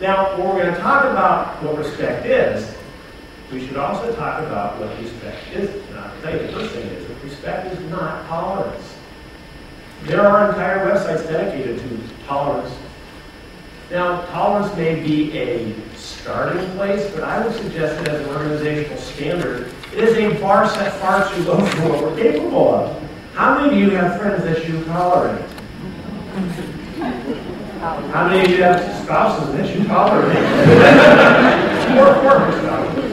Now, when we're going to talk about what respect is, we should also talk about what respect isn't. Now, I'll tell you the first thing is that respect is not tolerance. There are entire websites dedicated to tolerance. Now, tolerance may be a starting place, but I would suggest that as an organizational standard, it is a bar set far too low for what we're capable of. How many of you have friends that you tolerate? How many of you have spouses that you tolerate? Or former spouses?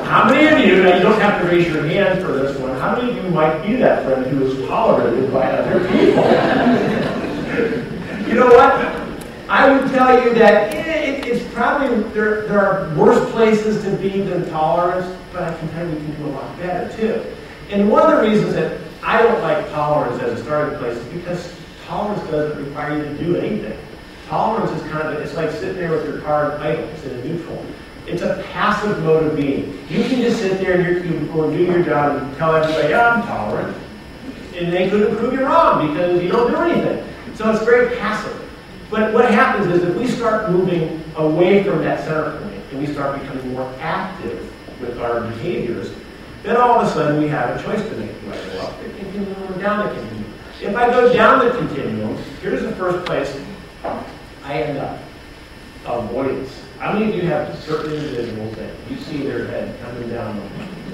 How many of you, now you don't have to raise your hand for this one, how many of you might be that friend who is tolerated by other people? You know what? I would tell you that it's probably, there are worse places to be than tolerance, but I can tell you we can do a lot better too. And one of the reasons that I don't like tolerance as a starting place is because tolerance doesn't require you to do anything. Tolerance is kind of, it's like sitting there with your car idle, it's in a neutral. It's a passive mode of being. You can just sit there in your cubicle and do your job and tell everybody, yeah, I'm tolerant. And they couldn't prove you wrong because you don't do anything. So it's very passive. But what happens is if we start moving away from that center point and we start becoming more active with our behaviors, then all of a sudden we have a choice to make. Do I go up the continuum or down the continuum? If I go down the continuum, here's the first place I end up. Avoidance. How many of you have certain individuals that you see their head coming down a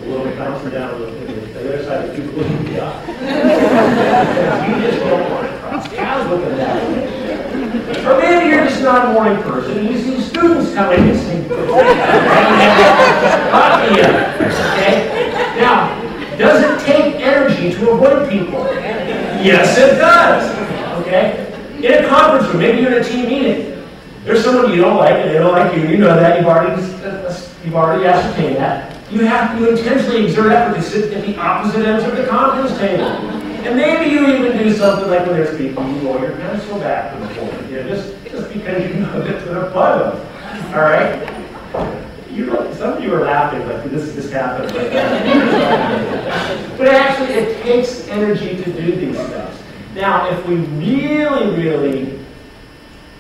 little bit, bouncing down a little bit, the other side of the cubicle looking up? You just don't want to cross paths with them that way. Or maybe you're just not a morning person and you see students coming and saying, okay? Now, does it take energy to avoid people? Yes, it does. Okay? In a conference room, maybe you're in a team meeting. There's someone you don't like and they don't like you. You know that. You've already ascertained that. You have to intentionally exert effort to sit at the opposite ends of the conference table. And maybe you even do something like when they're speaking, you roll your pencil back and forth. You know, just because you know that's going to bug them. All right? Some of you are laughing like this happened. But actually, it takes energy to do these things. Now, if we really, really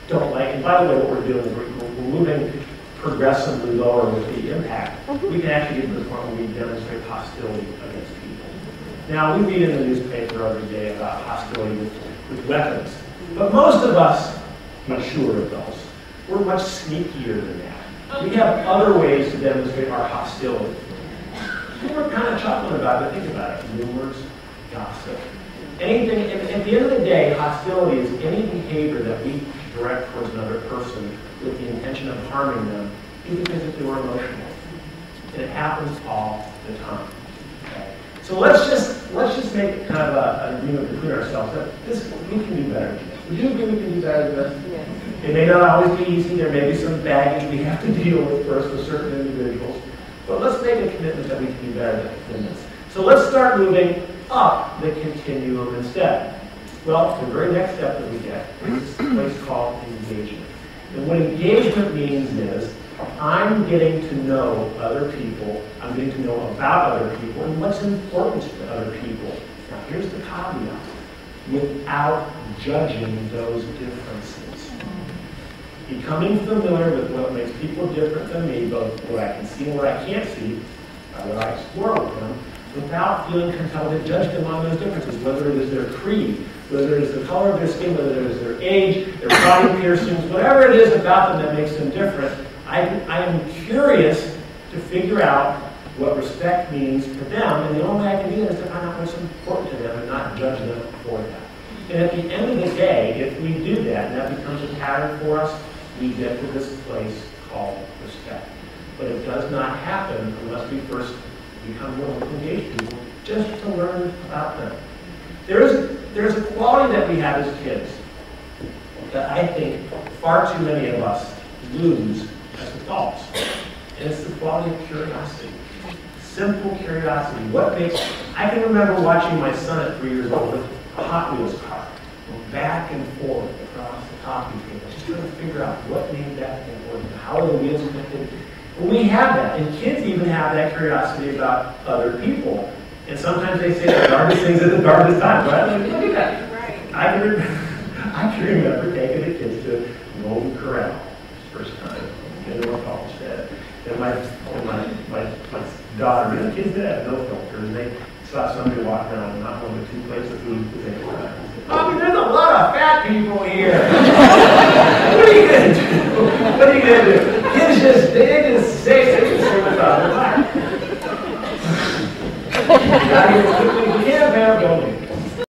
don't like, and by the way, what we're doing is we're moving progressively lower with the impact. We can actually get to the point where we demonstrate hostility against people. Now, we read in the newspaper every day about hostility with weapons. But most of us, mature adults, we're much sneakier than that. We have other ways to demonstrate our hostility. And we're kind of chuckling about it. Think about it. Rumors, gossip. Anything, at the end of the day, hostility is any behavior that we direct towards another person with the intention of harming them, even physically or emotionally. And it happens all the time. Okay? So let's just make it kind of an agreement between ourselves that we can do better than this. Would you agree we can do better than this? Yeah. It may not always be easy. There may be some baggage we have to deal with first with certain individuals. But let's make a commitment that we can do better than this. So let's start moving up the continuum instead. Well, the very next step that we get is this place called engagement. And what engagement means is I'm getting to know other people, I'm getting to know about other people, and what's important to other people. Now, here's the caveat. Without judging those differences. Becoming familiar with what makes people different than me, both what I can see and what I can't see, what I explore with them, without feeling compelled to judge them on those differences, whether it is their creed, whether it is the color of their skin, whether it is their age, their body piercings, whatever it is about them that makes them different. I am curious to figure out what respect means to them, and the only way I can do that is to find out what's important to them and not judge them for that. And at the end of the day, if we do that, and that becomes a pattern for us, we get to this place called respect. But it does not happen unless we first become willing to engage people just to learn about them. There's a quality that we have as kids that I think far too many of us lose as adults. And it's the quality of curiosity. Simple curiosity. I can remember watching my son at 3 years old with a Hot Wheels car go back and forth across the coffee table, just trying to figure out what made that thing work, how are the wheels connected. And we have that, and kids even have that curiosity about other people. And sometimes they say the darndest things at the darndest time. Right? Look at that. Right. I can remember taking the kids to Golden Corral first time. in North Halstead. And my daughter and the kids that have no filter, and they saw somebody walking around and not wanting two plates of food because they were crying. Mommy, there's a lot of fat people here. What are you going to do? What are you going to do? Kids they just say it. Now you quickly